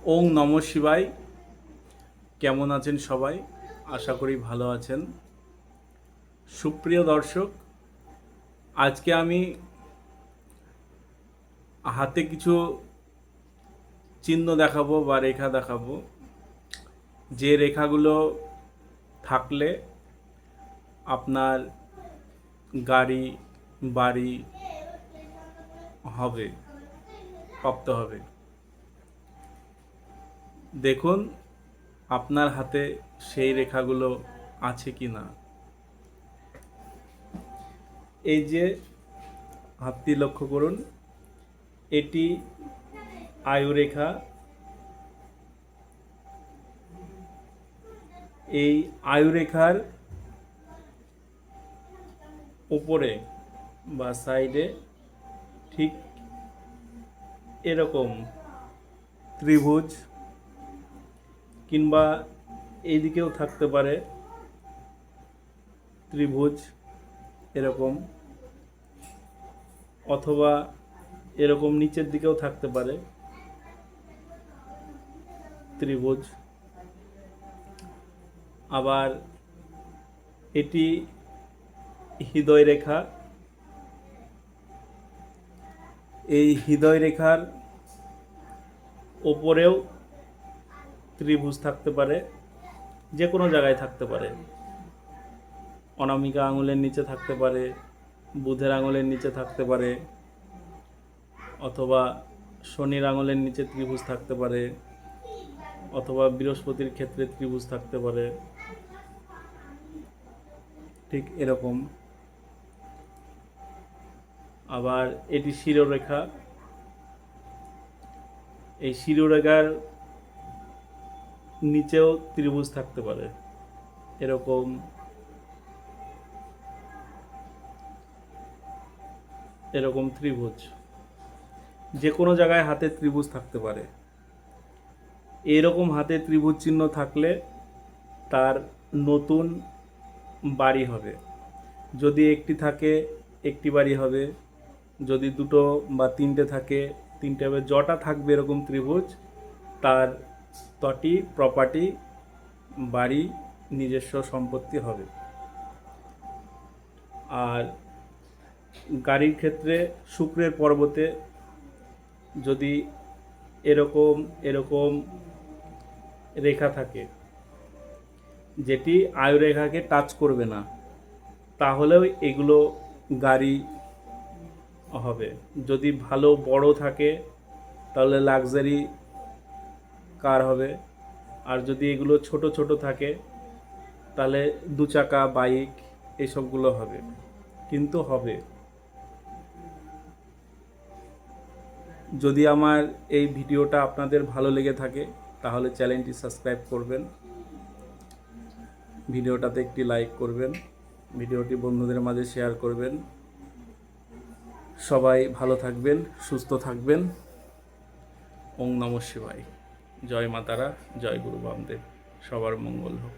ওং নম শিবায়। কেমন আছেন সবাই? আশা করি ভালো আছেন। সুপ্রিয় দর্শক, আজকে আমি হাতে কিছু চিহ্ন দেখাবো বা রেখা দেখাবো, যে রেখাগুলো থাকলে আপনার গাড়ি বাড়ি হবে, প্রাপ্ত হবে। দেখুন আপনার হাতে সেই রেখাগুলো আছে কি না। এই যে হাতটি লক্ষ্য করুন, এটি আয়ুরেখা। এই আয়ুরেখার উপরে বা সাইডে ঠিক এরকম ত্রিভুজ, কিংবা এইদিকেও থাকতে পারে ত্রিভুজ এরকম, অথবা এরকম নিচের দিকেও থাকতে পারে ত্রিভুজ। আবার এটি হৃদয় রেখা। এই হৃদয় রেখার ওপরেও ত্রিভুজ থাকতে পারে, যে কোনো জায়গায় থাকতে পারে। অনামিকা আঙুলের নিচে থাকতে পারে, বুধের আঙুলের নিচে থাকতে পারে, অথবা শনির আঙুলের নিচে ত্রিভুজ থাকতে পারে, অথবা বৃহস্পতির ক্ষেত্রে ত্রিভুজ থাকতে পারে। ঠিক এরকম। আবার এটি শিরোরেখা। এই শিরোরেখার নিচেও ত্রিভুজ থাকতে পারে, এরকম এরকম ত্রিভুজ। যে কোনো জায়গায় হাতে ত্রিভুজ থাকতে পারে। এরকম হাতে ত্রিভুজ চিহ্ন থাকলে তার নতুন বাড়ি হবে। যদি একটি থাকে একটি বাড়ি হবে, যদি দুটো বা তিনটে থাকে তিনটে হবে। জটা থাকবে এরকম ত্রিভুজ, তার তটি প্রপার্টি বাড়ি নিজস্ব সম্পত্তি হবে। আর গাড়ির ক্ষেত্রে শুক্রের পর্বতে যদি এরকম এরকম রেখা থাকে, যেটি আয়ুরেখাকে টাচ করবে না, তাহলেও এগুলো গাড়ি হবে। যদি ভালো বড় থাকে তাহলে লাক্সারি কার হবে। আর যদি এগুলো ছোট ছোট থাকে তাহলে দু চাকা বাইক এসবগুলো হবে, কিন্তু হবে। যদি আমার এই ভিডিওটা আপনাদের ভালো লেগে থাকে তাহলে চ্যানেলটি সাবস্ক্রাইব করবেন, ভিডিওটাতে একটি লাইক করবেন, ভিডিওটি বন্ধুদের মাঝে শেয়ার করবেন। সবাই ভালো থাকবেন, সুস্থ থাকবেন। ওং নমঃ শিবায়। জয় মা তারা, জয় গুরু বামদেব। সবার মঙ্গল হোক।